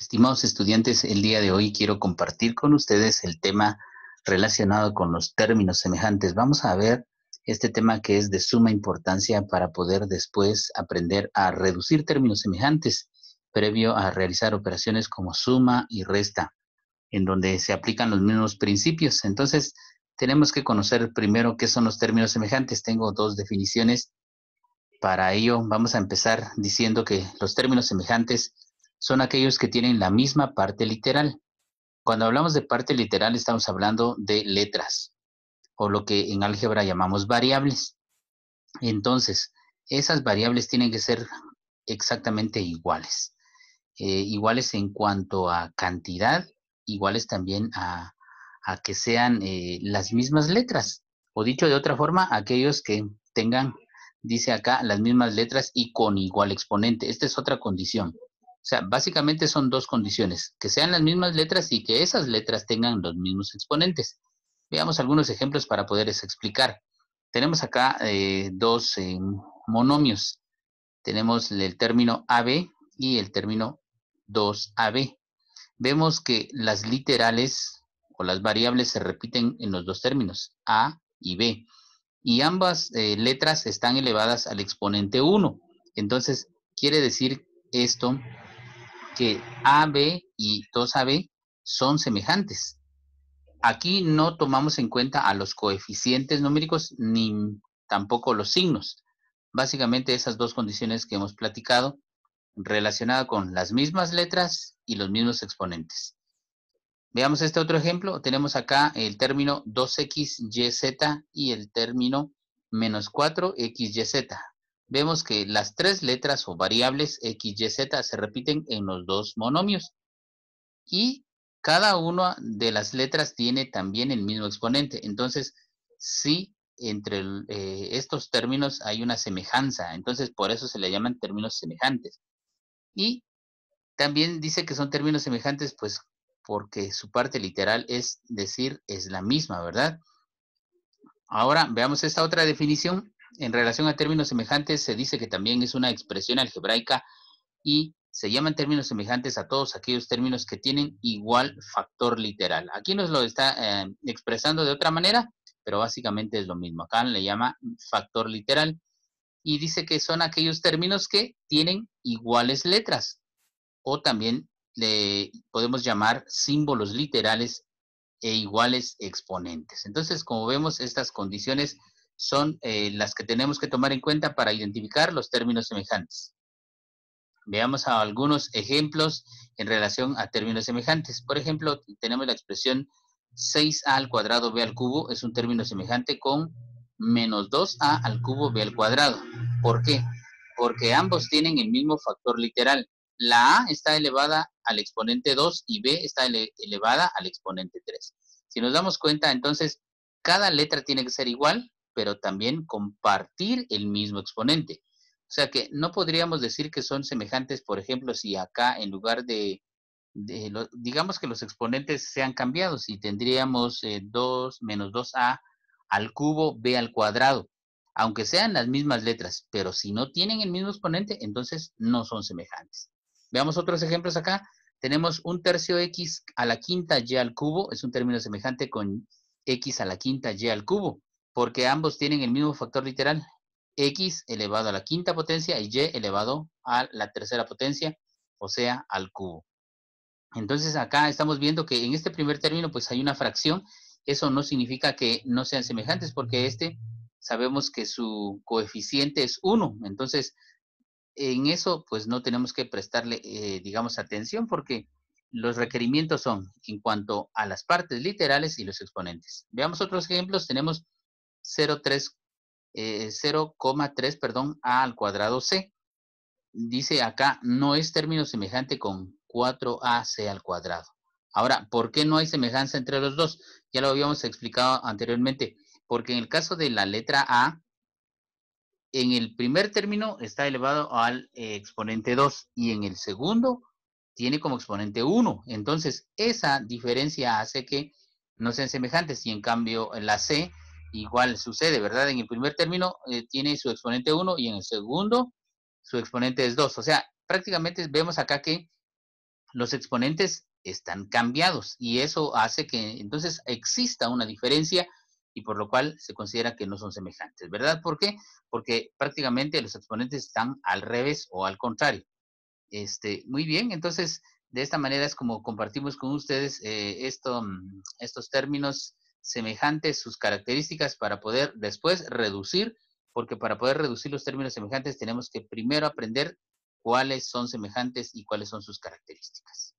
Estimados estudiantes, el día de hoy quiero compartir con ustedes el tema relacionado con los términos semejantes. Vamos a ver este tema que es de suma importancia para poder después aprender a reducir términos semejantes previo a realizar operaciones como suma y resta, en donde se aplican los mismos principios. Entonces, tenemos que conocer primero qué son los términos semejantes. Tengo dos definiciones. Para ello, vamos a empezar diciendo que los términos semejantes son aquellos que tienen la misma parte literal. Cuando hablamos de parte literal, estamos hablando de letras, o lo que en álgebra llamamos variables. Entonces, esas variables tienen que ser exactamente iguales. Iguales en cuanto a cantidad, iguales también a que sean las mismas letras. O dicho de otra forma, aquellos que tengan, dice acá, las mismas letras y con igual exponente. Esta es otra condición. O sea, básicamente son dos condiciones, que sean las mismas letras y que esas letras tengan los mismos exponentes. Veamos algunos ejemplos para poderles explicar. Tenemos acá dos monomios. Tenemos el término AB y el término 2AB. Vemos que las literales o las variables se repiten en los dos términos, A y B. Y ambas letras están elevadas al exponente 1. Entonces, quiere decir esto que AB y 2AB son semejantes. Aquí no tomamos en cuenta a los coeficientes numéricos ni tampoco los signos. Básicamente esas dos condiciones que hemos platicado relacionada con las mismas letras y los mismos exponentes. Veamos este otro ejemplo. Tenemos acá el término 2xyz y el término menos 4xyz. Vemos que las tres letras o variables x, y, z se repiten en los dos monomios y cada una de las letras tiene también el mismo exponente. Entonces, sí, entre estos términos hay una semejanza. Entonces, por eso se le llaman términos semejantes. Y también dice que son términos semejantes, pues porque su parte literal es decir, es la misma, ¿verdad? Ahora veamos esta otra definición. En relación a términos semejantes, se dice que también es una expresión algebraica y se llaman términos semejantes a todos aquellos términos que tienen igual factor literal. Aquí nos lo está expresando de otra manera, pero básicamente es lo mismo. Acá le llama factor literal y dice que son aquellos términos que tienen iguales letras o también le podemos llamar símbolos literales e iguales exponentes. Entonces, como vemos, estas condiciones son las que tenemos que tomar en cuenta para identificar los términos semejantes. Veamos algunos ejemplos en relación a términos semejantes. Por ejemplo, tenemos la expresión 6a al cuadrado b al cubo, es un término semejante con menos 2a al cubo b al cuadrado. ¿Por qué? Porque ambos tienen el mismo factor literal. La a está elevada al exponente 2 y b está elevada al exponente 3. Si nos damos cuenta, entonces, cada letra tiene que ser igual, pero también compartir el mismo exponente. O sea que no podríamos decir que son semejantes, por ejemplo, si acá en lugar digamos que los exponentes sean cambiados y tendríamos 2 menos 2a al cubo b al cuadrado, aunque sean las mismas letras, pero si no tienen el mismo exponente, entonces no son semejantes. Veamos otros ejemplos acá. Tenemos un tercio x a la quinta y al cubo, es un término semejante con x a la quinta y al cubo, porque ambos tienen el mismo factor literal, x elevado a la quinta potencia y y elevado a la tercera potencia, o sea, al cubo. Entonces acá estamos viendo que en este primer término pues hay una fracción. Eso no significa que no sean semejantes porque sabemos que su coeficiente es 1. Entonces en eso pues no tenemos que prestarle digamos atención porque los requerimientos son en cuanto a las partes literales y los exponentes. Veamos otros ejemplos. Tenemos 0,3, perdón, a al cuadrado c. Dice acá, no es término semejante con 4ac al cuadrado. Ahora, ¿por qué no hay semejanza entre los dos? Ya lo habíamos explicado anteriormente, porque en el caso de la letra A, en el primer término está elevado al exponente 2 y en el segundo tiene como exponente 1. Entonces, esa diferencia hace que no sean semejantes y en cambio la C igual sucede, ¿verdad? En el primer término tiene su exponente 1 y en el segundo su exponente es 2. O sea, prácticamente vemos acá que los exponentes están cambiados y eso hace que entonces exista una diferencia y por lo cual se considera que no son semejantes, ¿verdad? ¿Por qué? Porque prácticamente los exponentes están al revés o al contrario. Muy bien, entonces de esta manera es como compartimos con ustedes estos términos semejantes, sus características para poder después reducir, porque para poder reducir los términos semejantes tenemos que primero aprender cuáles son semejantes y cuáles son sus características.